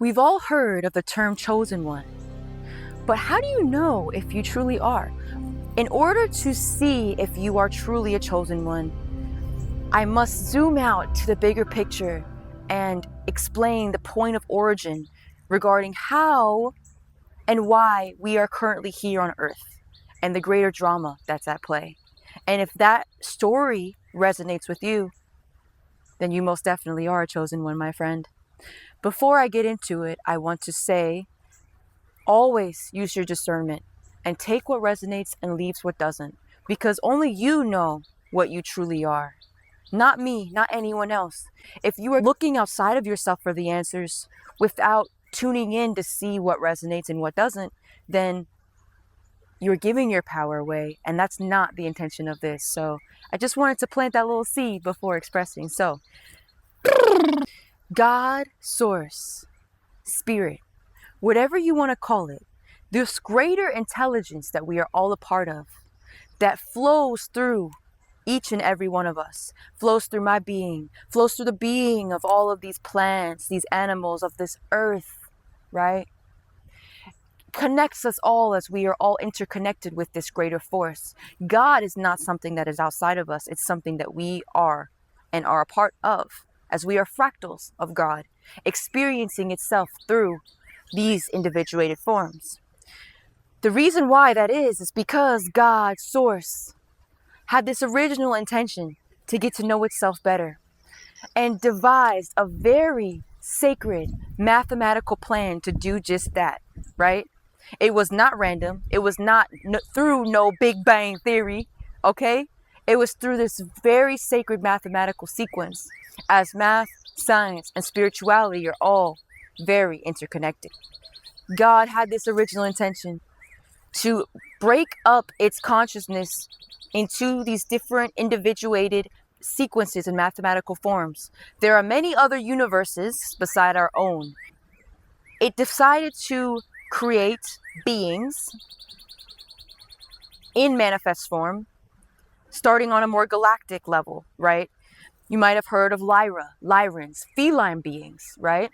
We've all heard of the term chosen one, but how do you know if you truly are? In order to see if you are truly a chosen one, I must zoom out to the bigger picture and explain the point of origin regarding how and why we are currently here on Earth and the greater drama that's at play. And if that story resonates with you, then you most definitely are a chosen one, my friend. Before I get into it, I want to say always use your discernment and take what resonates and leaves what doesn't, because only you know what you truly are. Not me, not anyone else. If you are looking outside of yourself for the answers without tuning in to see what resonates and what doesn't, then you're giving your power away, and that's not the intention of this. So I just wanted to plant that little seed before expressing. So, God, source, spirit, whatever you want to call it, this greater intelligence that we are all a part of, that flows through each and every one of us, flows through my being, flows through the being of all of these plants, these animals, of this earth, right? Connects us all as we are all interconnected with this greater force. God is not something that is outside of us. It's something that we are and are a part of, as we are fractals of God, experiencing itself through these individuated forms. The reason why that is because God, source, had this original intention to get to know itself better and devised a very sacred mathematical plan to do just that, right? It was not random. It was not through no Big Bang theory, okay? It was through this very sacred mathematical sequence, as math, science, and spirituality are all very interconnected. God had this original intention to break up its consciousness into these different individuated sequences and mathematical forms. There are many other universes beside our own. It decided to create beings in manifest form, starting on a more galactic level, right? You might have heard of Lyrans, feline beings, right?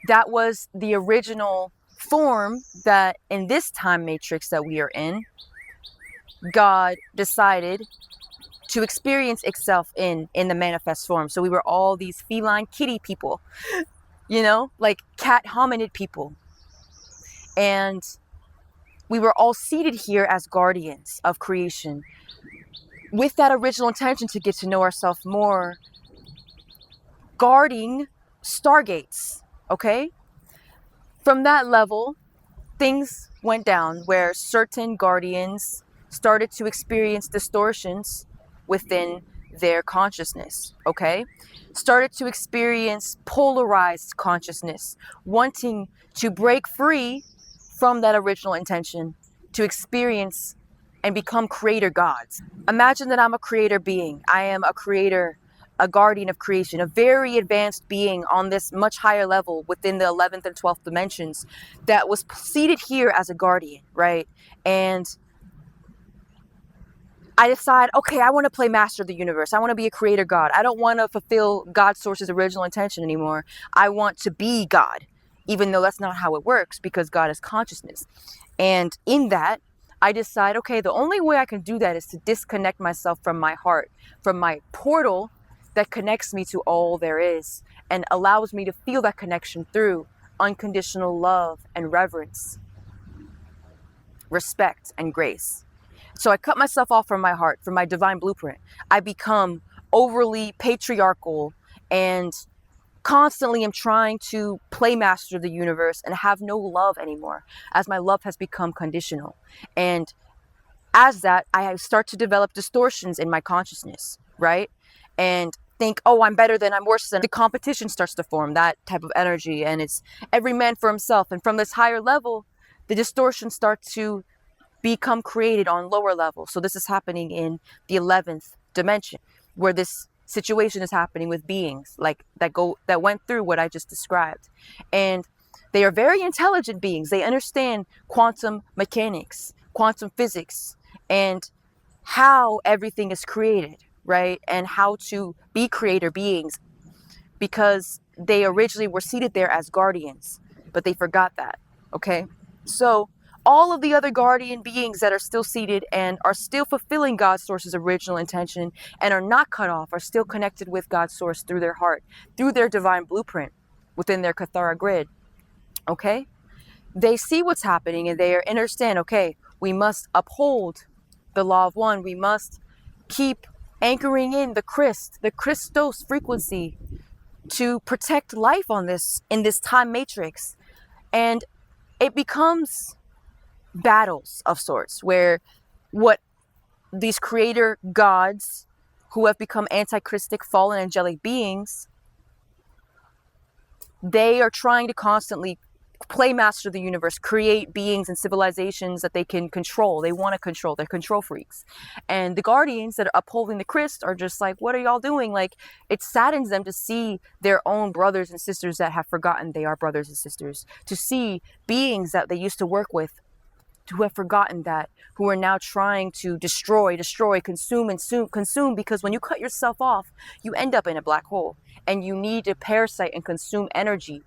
That was the original form that in this time matrix that we are in, God decided to experience itself in the manifest form. So we were all these feline kitty people, like cat hominid people. And we were all seated here as guardians of creation with that original intention to get to know ourselves more, guarding stargates, okay? From that level, things went down where certain guardians started to experience distortions within their consciousness, okay? Started to experience polarized consciousness, wanting to break free from that original intention to experience and become creator gods. Imagine that I'm a creator being. I am a creator, a guardian of creation, a very advanced being on this much higher level within the 11th and 12th dimensions that was seated here as a guardian, right? And I decide, okay, I want to play master of the universe. I want to be a creator god. I don't want to fulfill God's source's original intention anymore. I want to be God, even though that's not how it works, because God is consciousness. And in that, I decide, okay, the only way I can do that is to disconnect myself from my heart, from my portal that connects me to all there is and allows me to feel that connection through unconditional love and reverence, respect and grace. So I cut myself off from my heart, from my divine blueprint. I become overly patriarchal and constantly am trying to play master of the universe and have no love anymore, as my love has become conditional. And as that, I start to develop distortions in my consciousness, right? And think, oh, I'm better than, I'm worse than. The competition starts to form, that type of energy, and it's every man for himself. And from this higher level, the distortions start to become created on lower levels. So this is happening in the 11th dimension, where this situation is happening with beings like that went through what I just described. And they are very intelligent beings. They understand quantum mechanics, quantum physics, and how everything is created, right? And how to be creator beings, because they originally were seated there as guardians, but they forgot that. Okay, so all of the other guardian beings that are still seated and are still fulfilling God's source's original intention and are not cut off, are still connected with God's source through their heart, through their divine blueprint within their Kathara grid. Okay, they see what's happening and they understand, okay, we must uphold the law of one. We must keep anchoring in the Christos frequency to protect life on this, in this time matrix. And it becomes battles of sorts where what these creator gods who have become anti-Christic fallen angelic beings, they are trying to constantly play master of the universe, create beings and civilizations that they can control. They want to control. They're control freaks. And the guardians that are upholding the Christ are just like, what are y'all doing? Like, it saddens them to see their own brothers and sisters that have forgotten they are brothers and sisters, to see beings that they used to work with who have forgotten that, who are now trying to destroy, consume, because when you cut yourself off, you end up in a black hole, and you need to parasite and consume energy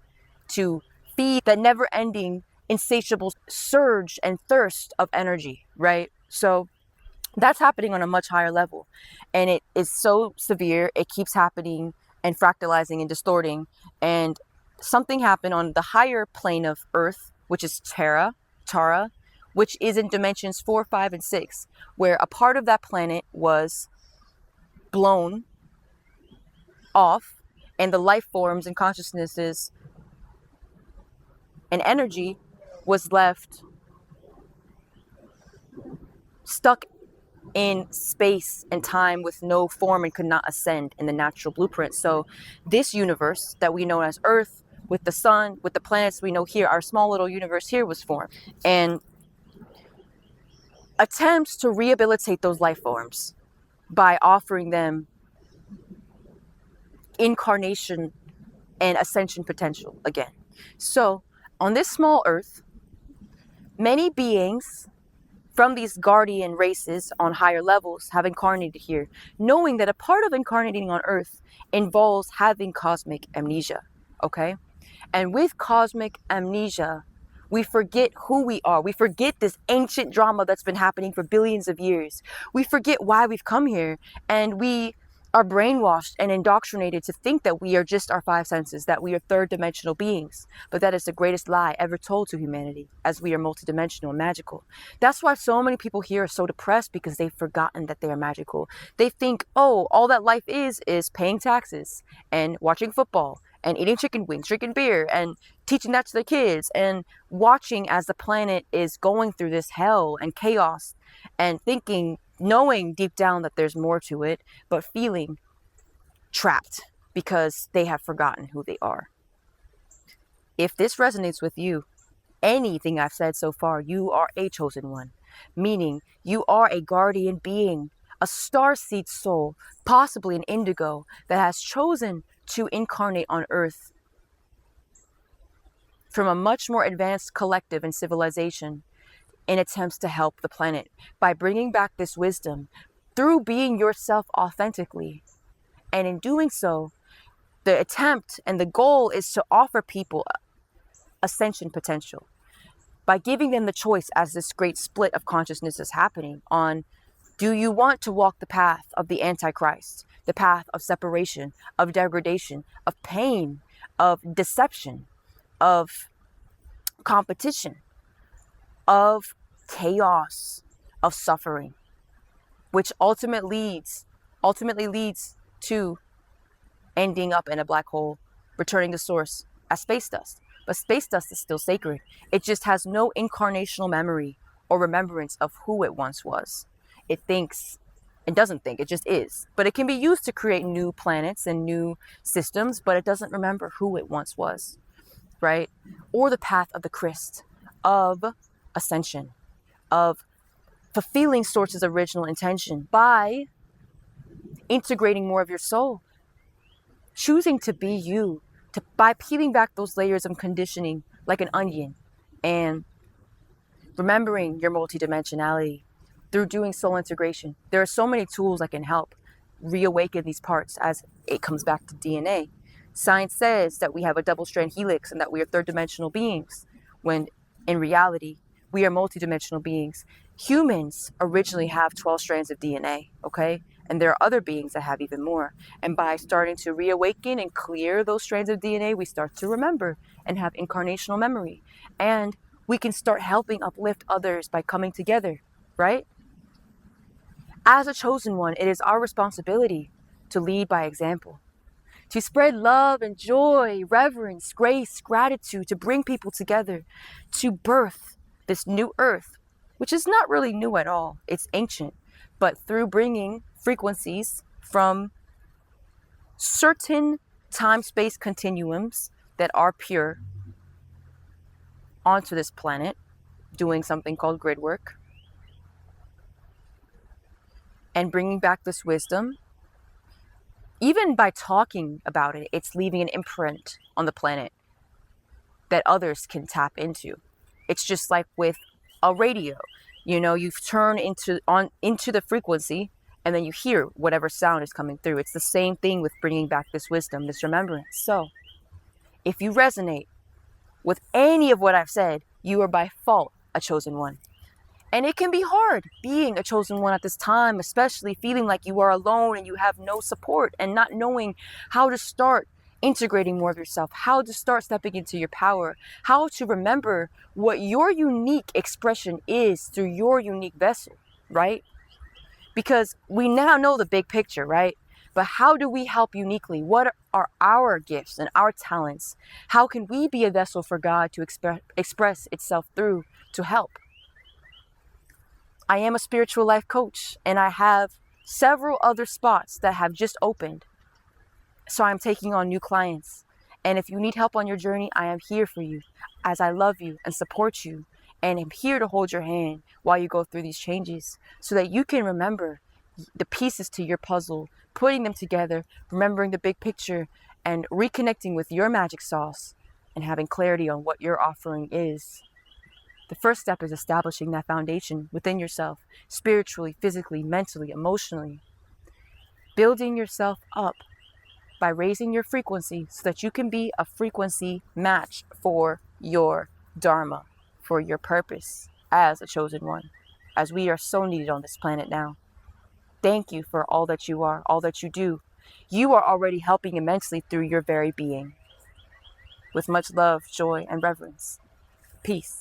to feed that never-ending, insatiable surge and thirst of energy, right? So that's happening on a much higher level, and it is so severe. It keeps happening and fractalizing and distorting, and something happened on the higher plane of Earth, which is Tara, which is in dimensions 4, 5, and 6, where a part of that planet was blown off, and the life forms and consciousnesses and energy was left stuck in space and time with no form and could not ascend in the natural blueprint. So this universe that we know as Earth, with the sun, with the planets we know here, our small little universe here was formed. And attempts to rehabilitate those life forms by offering them incarnation and ascension potential again. So on this small Earth, many beings from these guardian races on higher levels have incarnated here, knowing that a part of incarnating on Earth involves having cosmic amnesia, okay? And with cosmic amnesia, we forget who we are. We forget this ancient drama that's been happening for billions of years. We forget why we've come here, and we are brainwashed and indoctrinated to think that we are just our five senses, that we are third-dimensional beings. But that is the greatest lie ever told to humanity, as we are multidimensional and magical. That's why so many people here are so depressed, because they've forgotten that they are magical. They think, oh, all that life is paying taxes and watching football and eating chicken wings, drinking beer, and teaching that to their kids, and watching as the planet is going through this hell and chaos, and thinking, knowing deep down that there's more to it, but feeling trapped because they have forgotten who they are. If this resonates with you, anything I've said so far, you are a chosen one, meaning you are a guardian being, a starseed soul, possibly an indigo, that has chosen to incarnate on Earth from a much more advanced collective and civilization, in attempts to help the planet by bringing back this wisdom through being yourself authentically. And in doing so, the attempt and the goal is to offer people ascension potential by giving them the choice, as this great split of consciousness is happening, on, do you want to walk the path of the Antichrist, the path of separation, of degradation, of pain, of deception, of competition, of chaos, of suffering, which ultimately leads to ending up in a black hole, returning to source as space dust. But space dust is still sacred. It just has no incarnational memory or remembrance of who it once was. It thinks, it doesn't think, it just is. But it can be used to create new planets and new systems, but it doesn't remember who it once was, right? Or the path of the Christ, of ascension, of fulfilling source's original intention by integrating more of your soul, choosing to be you, by peeling back those layers of conditioning like an onion, and remembering your multidimensionality through doing soul integration. There are so many tools that can help reawaken these parts as it comes back to DNA. Science says that we have a double-strand helix and that we are third-dimensional beings, when in reality, we are multidimensional beings. Humans originally have 12 strands of DNA, okay? And there are other beings that have even more. And by starting to reawaken and clear those strands of DNA, we start to remember and have incarnational memory. And we can start helping uplift others by coming together, right? As a chosen one, it is our responsibility to lead by example, to spread love and joy, reverence, grace, gratitude, to bring people together, to birth this new earth, which is not really new at all. It's ancient, but through bringing frequencies from certain time-space continuums that are pure onto this planet, doing something called grid work, and bringing back this wisdom. Even by talking about it, it's leaving an imprint on the planet that others can tap into. It's just like with a radio. You know, you turn into the frequency and then you hear whatever sound is coming through. It's the same thing with bringing back this wisdom, this remembrance. So if you resonate with any of what I've said, you are by fault a chosen one. And it can be hard being a chosen one at this time, especially feeling like you are alone and you have no support and not knowing how to start integrating more of yourself, how to start stepping into your power, how to remember what your unique expression is through your unique vessel, right? Because we now know the big picture, right? But how do we help uniquely? What are our gifts and our talents? How can we be a vessel for God to express itself through to help? I am a spiritual life coach and I have several other spots that have just opened. So I'm taking on new clients. And if you need help on your journey, I am here for you, as I love you and support you. And I'm here to hold your hand while you go through these changes so that you can remember the pieces to your puzzle, putting them together, remembering the big picture, and reconnecting with your magic sauce and having clarity on what your offering is. The first step is establishing that foundation within yourself, spiritually, physically, mentally, emotionally. Building yourself up by raising your frequency so that you can be a frequency match for your dharma, for your purpose as a chosen one, as we are so needed on this planet now. Thank you for all that you are, all that you do. You are already helping immensely through your very being. With much love, joy, and reverence. Peace.